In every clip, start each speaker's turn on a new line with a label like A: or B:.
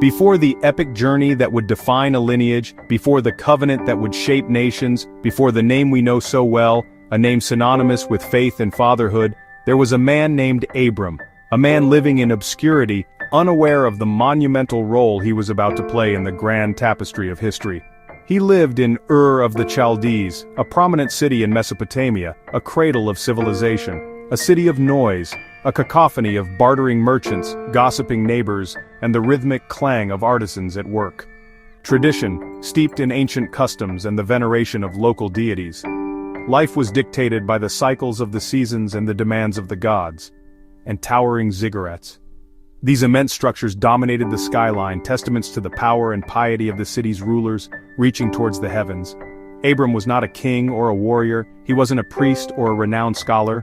A: Before the epic journey that would define a lineage, before the covenant that would shape nations, before the name we know so well, a name synonymous with faith and fatherhood, there was a man named Abram, a man living in obscurity, unaware of the monumental role he was about to play in the grand tapestry of history. He lived in Ur of the Chaldees, a prominent city in Mesopotamia, a cradle of civilization, a city of noise, a cacophony of bartering merchants, gossiping neighbors, and the rhythmic clang of artisans at work. Tradition, steeped in ancient customs and the veneration of local deities. Life was dictated by the cycles of the seasons and the demands of the gods. And towering ziggurats. These immense structures dominated the skyline, testaments to the power and piety of the city's rulers, reaching towards the heavens. Abram was not a king or a warrior, he wasn't a priest or a renowned scholar.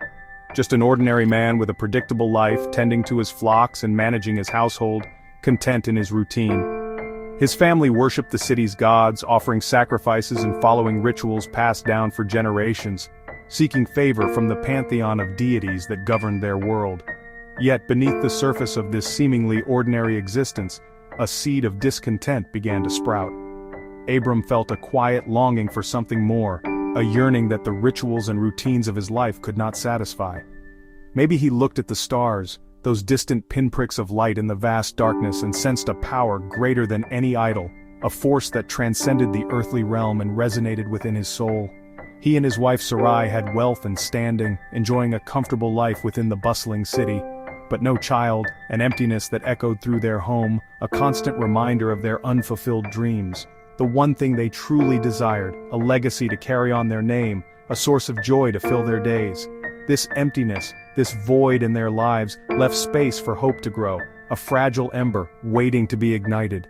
A: Just an ordinary man with a predictable life, tending to his flocks and managing his household, content in his routine. His family worshipped the city's gods, offering sacrifices and following rituals passed down for generations, seeking favor from the pantheon of deities that governed their world. Yet beneath the surface of this seemingly ordinary existence, a seed of discontent began to sprout. Abram felt a quiet longing for something more, a yearning that the rituals and routines of his life could not satisfy. Maybe he looked at the stars, those distant pinpricks of light in the vast darkness, and sensed a power greater than any idol, a force that transcended the earthly realm and resonated within his soul. He and his wife Sarai had wealth and standing, enjoying a comfortable life within the bustling city, but no child, an emptiness that echoed through their home, a constant reminder of their unfulfilled dreams. The one thing they truly desired, a legacy to carry on their name, a source of joy to fill their days. This emptiness, this void in their lives, left space for hope to grow, a fragile ember waiting to be ignited.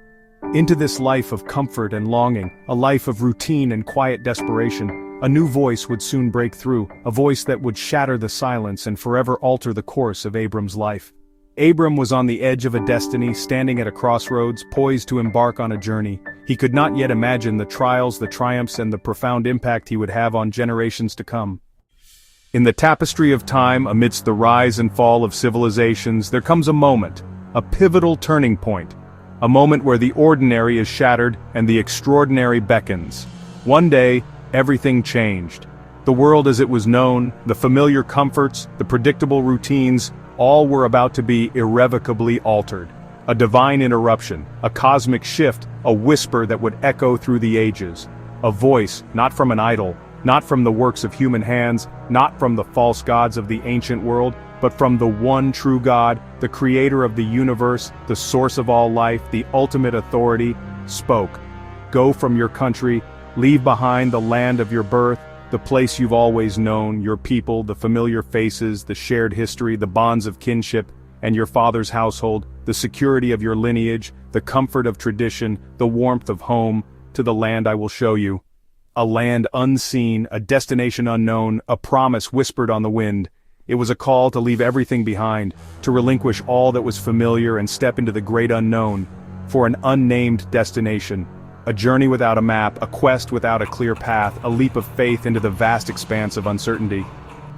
A: Into this life of comfort and longing, a life of routine and quiet desperation, a new voice would soon break through, a voice that would shatter the silence and forever alter the course of Abram's life. Abram was on the edge of a destiny, standing at a crossroads, poised to embark on a journey. He could not yet imagine the trials, the triumphs, and the profound impact he would have on generations to come. In the tapestry of time, amidst the rise and fall of civilizations, there comes a moment, a pivotal turning point. A moment where the ordinary is shattered and the extraordinary beckons. One day, everything changed. The world as it was known, the familiar comforts, the predictable routines, all were about to be irrevocably altered. A divine interruption, a cosmic shift, a whisper that would echo through the ages. A voice, not from an idol, not from the works of human hands, not from the false gods of the ancient world, but from the one true God, the creator of the universe, the source of all life, the ultimate authority, spoke. Go from your country, leave behind the land of your birth, the place you've always known, your people, the familiar faces, the shared history, the bonds of kinship, and your father's household, the security of your lineage, the comfort of tradition, the warmth of home, to the land I will show you. A land unseen, a destination unknown, a promise whispered on the wind. It was a call to leave everything behind, to relinquish all that was familiar and step into the great unknown, for an unnamed destination. A journey without a map, a quest without a clear path, a leap of faith into the vast expanse of uncertainty.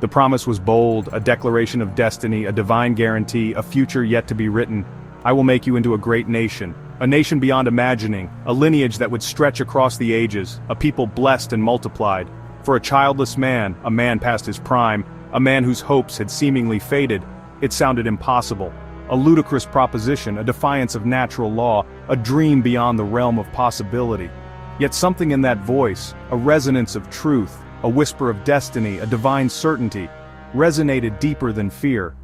A: The promise was bold, a declaration of destiny, a divine guarantee, a future yet to be written. I will make you into a great nation, a nation beyond imagining, a lineage that would stretch across the ages, a people blessed and multiplied. For a childless man, a man past his prime, a man whose hopes had seemingly faded, it sounded impossible. A ludicrous proposition, a defiance of natural law, a dream beyond the realm of possibility. Yet something in that voice, a resonance of truth, a whisper of destiny, a divine certainty, resonated deeper than fear,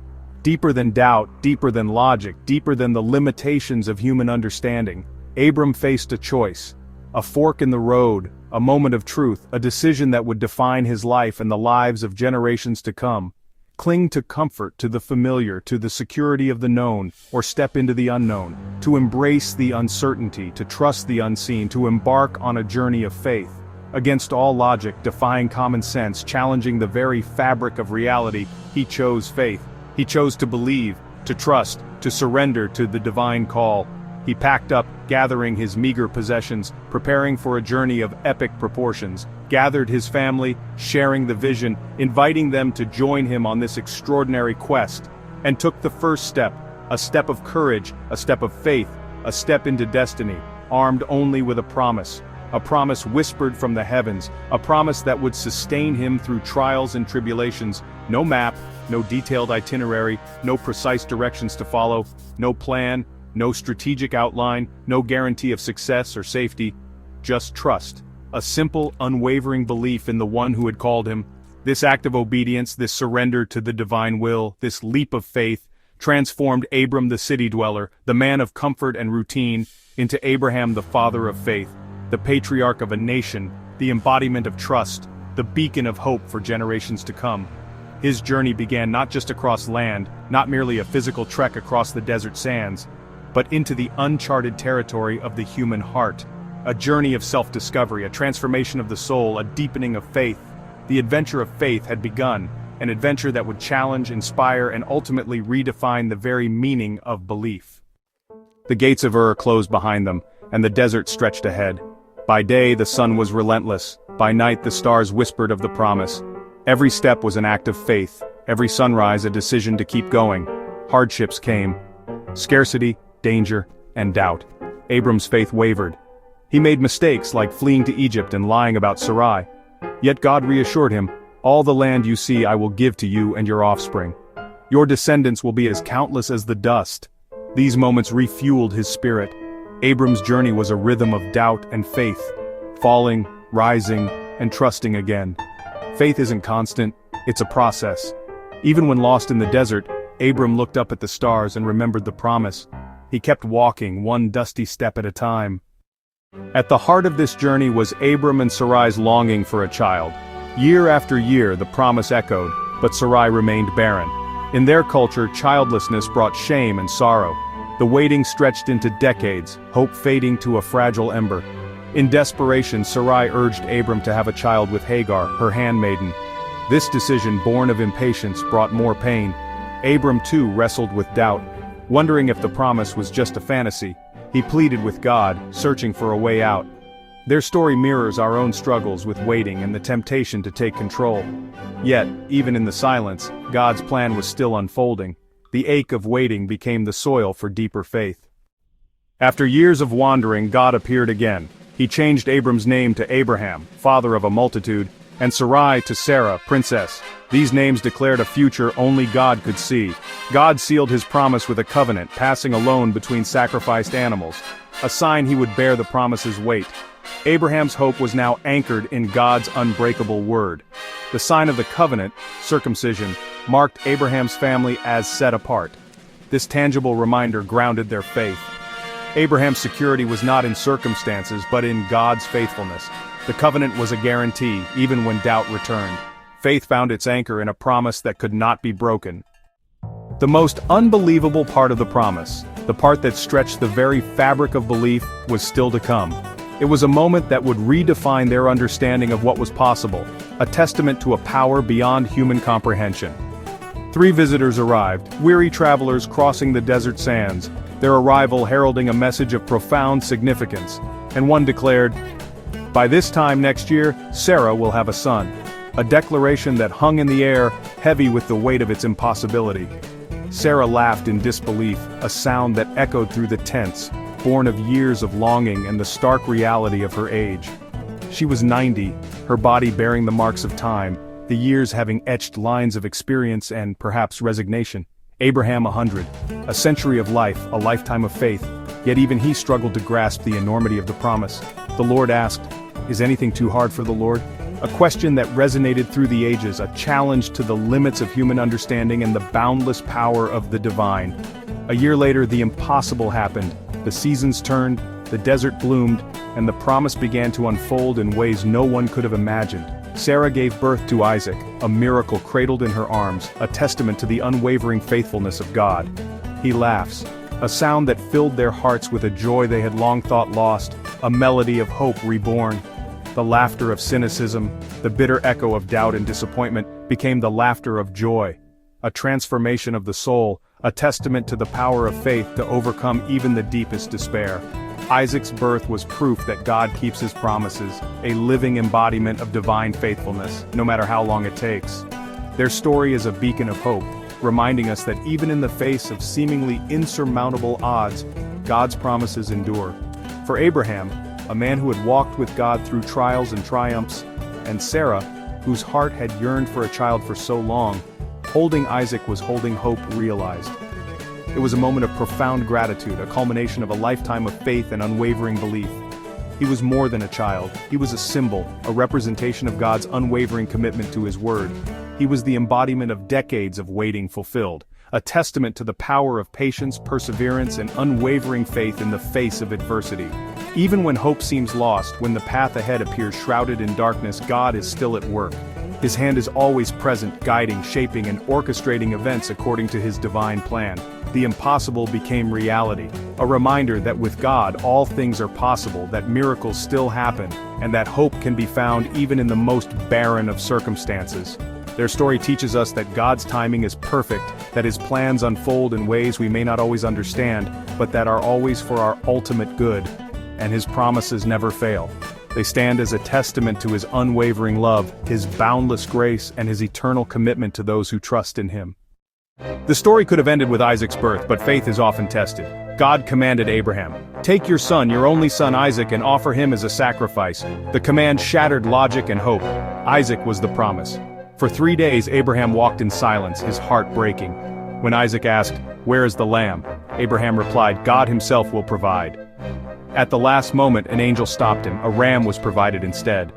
A: deeper than doubt, deeper than logic, deeper than the limitations of human understanding. Abram faced a choice, a fork in the road, a moment of truth, a decision that would define his life and the lives of generations to come. Cling to comfort, to the familiar, to the security of the known, or step into the unknown, to embrace the uncertainty, to trust the unseen, to embark on a journey of faith. Against all logic, defying common sense, challenging the very fabric of reality, he chose faith. He chose to believe, to trust, to surrender to the divine call. He packed up, gathering his meager possessions, preparing for a journey of epic proportions, gathered his family, sharing the vision, inviting them to join him on this extraordinary quest, and took the first step, a step of courage, a step of faith, a step into destiny, armed only with a promise whispered from the heavens, a promise that would sustain him through trials and tribulations. No map, no detailed itinerary, no precise directions to follow, no plan, no strategic outline, no guarantee of success or safety, just trust. A simple, unwavering belief in the one who had called him. This act of obedience, this surrender to the divine will, this leap of faith, transformed Abram the city dweller, the man of comfort and routine, into Abraham the father of faith, the patriarch of a nation, the embodiment of trust, the beacon of hope for generations to come. His journey began not just across land, not merely a physical trek across the desert sands, but into the uncharted territory of the human heart. A journey of self-discovery, a transformation of the soul, a deepening of faith. The adventure of faith had begun, an adventure that would challenge, inspire, and ultimately redefine the very meaning of belief. The gates of Ur closed behind them, and the desert stretched ahead. By day the sun was relentless, by night the stars whispered of the promise. Every step was an act of faith, every sunrise a decision to keep going. Hardships came. Scarcity, danger, and doubt. Abram's faith wavered. He made mistakes like fleeing to Egypt and lying about Sarai. Yet God reassured him, "All the land you see I will give to you and your offspring. Your descendants will be as countless as the dust." These moments refueled his spirit. Abram's journey was a rhythm of doubt and faith, falling, rising, and trusting again. Faith isn't constant, it's a process. Even when lost in the desert, Abram looked up at the stars and remembered the promise. He kept walking, one dusty step at a time. At the heart of this journey was Abram and Sarai's longing for a child. Year after year the promise echoed, but Sarai remained barren. In their culture, childlessness brought shame and sorrow. The waiting stretched into decades, hope fading to a fragile ember. In desperation, Sarai urged Abram to have a child with Hagar, her handmaiden. This decision, born of impatience, brought more pain. Abram too wrestled with doubt, wondering if the promise was just a fantasy. He pleaded with God, searching for a way out. Their story mirrors our own struggles with waiting and the temptation to take control. Yet, even in the silence, God's plan was still unfolding. The ache of waiting became the soil for deeper faith. After years of wandering, God appeared again. He changed Abram's name to Abraham, father of a multitude, and Sarai to Sarah, princess. These names declared a future only God could see. God sealed his promise with a covenant, passing a loan between sacrificed animals, a sign he would bear the promise's weight. Abraham's hope was now anchored in God's unbreakable word. The sign of the covenant, circumcision, marked Abraham's family as set apart. This tangible reminder grounded their faith. Abraham's security was not in circumstances, but in God's faithfulness. The covenant was a guarantee, even when doubt returned. Faith found its anchor in a promise that could not be broken. The most unbelievable part of the promise, the part that stretched the very fabric of belief, was still to come. It was a moment that would redefine their understanding of what was possible, a testament to a power beyond human comprehension. 3 visitors arrived, weary travelers crossing the desert sands, their arrival heralding a message of profound significance, and one declared, "By this time next year, Sarah will have a son," a declaration that hung in the air, heavy with the weight of its impossibility. Sarah laughed in disbelief, a sound that echoed through the tents, born of years of longing and the stark reality of her age. She was 90, her body bearing the marks of time, the years having etched lines of experience and, perhaps, resignation. Abraham 100, a century of life, a lifetime of faith, yet even he struggled to grasp the enormity of the promise. The Lord asked, "Is anything too hard for the Lord?" A question that resonated through the ages, a challenge to the limits of human understanding and the boundless power of the divine. A year later, the impossible happened. The seasons turned, the desert bloomed, and the promise began to unfold in ways no one could have imagined. Sarah gave birth to Isaac, a miracle cradled in her arms, a testament to the unwavering faithfulness of God. He laughs, a sound that filled their hearts with a joy they had long thought lost, a melody of hope reborn. The laughter of cynicism, the bitter echo of doubt and disappointment, became the laughter of joy. A transformation of the soul, a testament to the power of faith to overcome even the deepest despair. Isaac's birth was proof that God keeps his promises, a living embodiment of divine faithfulness, no matter how long it takes. Their story is a beacon of hope, reminding us that even in the face of seemingly insurmountable odds, God's promises endure. For Abraham, a man who had walked with God through trials and triumphs, and Sarah, whose heart had yearned for a child for so long, holding Isaac was holding hope realized. It was a moment of profound gratitude, a culmination of a lifetime of faith and unwavering belief. He was more than a child, he was a symbol, a representation of God's unwavering commitment to his word. He was the embodiment of decades of waiting fulfilled, a testament to the power of patience, perseverance, and unwavering faith in the face of adversity. Even when hope seems lost, when the path ahead appears shrouded in darkness, God is still at work. His hand is always present, guiding, shaping, and orchestrating events according to his divine plan. The impossible became reality, a reminder that with God all things are possible, that miracles still happen, and that hope can be found even in the most barren of circumstances. Their story teaches us that God's timing is perfect, that his plans unfold in ways we may not always understand, but that are always for our ultimate good, and his promises never fail. They stand as a testament to his unwavering love, his boundless grace, and his eternal commitment to those who trust in him. The story could have ended with Isaac's birth, but faith is often tested. God commanded Abraham, "Take your son, your only son Isaac, and offer him as a sacrifice." The command shattered logic and hope. Isaac was the promise. For 3 days Abraham walked in silence, his heart breaking. When Isaac asked, "Where is the lamb?" Abraham replied, "God himself will provide." At the last moment, an angel stopped him. A ram was provided instead.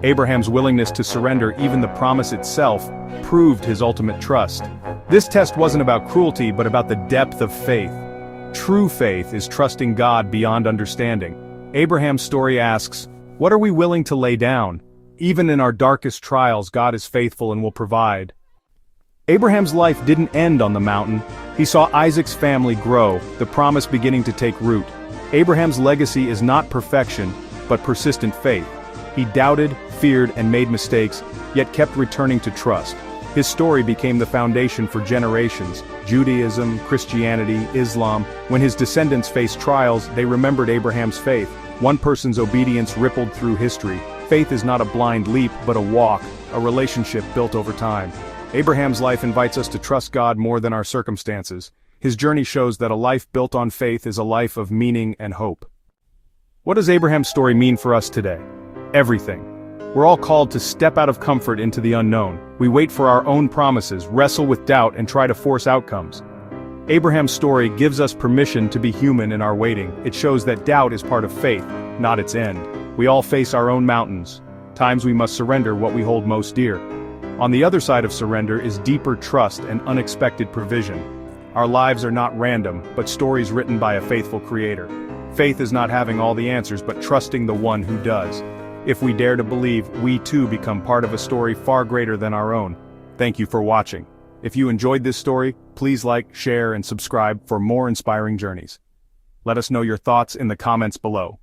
A: Abraham's willingness to surrender even the promise itself proved his ultimate trust. This test wasn't about cruelty, but about the depth of faith. True faith is trusting God beyond understanding. Abraham's story asks, what are we willing to lay down? Even in our darkest trials, God is faithful and will provide. Abraham's life didn't end on the mountain. He saw Isaac's family grow, the promise beginning to take root. Abraham's legacy is not perfection, but persistent faith. He doubted, feared, and made mistakes, yet kept returning to trust. His story became the foundation for generations: Judaism, Christianity, Islam. When his descendants faced trials, they remembered Abraham's faith. One person's obedience rippled through history. Faith is not a blind leap, but a walk, a relationship built over time. Abraham's life invites us to trust God more than our circumstances. His journey shows that a life built on faith is a life of meaning and hope. What does Abraham's story mean for us today? Everything. We're all called to step out of comfort into the unknown. We wait for our own promises, wrestle with doubt, and try to force outcomes. Abraham's story gives us permission to be human in our waiting. It shows that doubt is part of faith, not its end. We all face our own mountains. Times we must surrender what we hold most dear. On the other side of surrender is deeper trust and unexpected provision. Our lives are not random, but stories written by a faithful Creator. Faith is not having all the answers, but trusting the one who does. If we dare to believe, we too become part of a story far greater than our own. Thank you for watching. If you enjoyed this story, please like, share, and subscribe for more inspiring journeys. Let us know your thoughts in the comments below.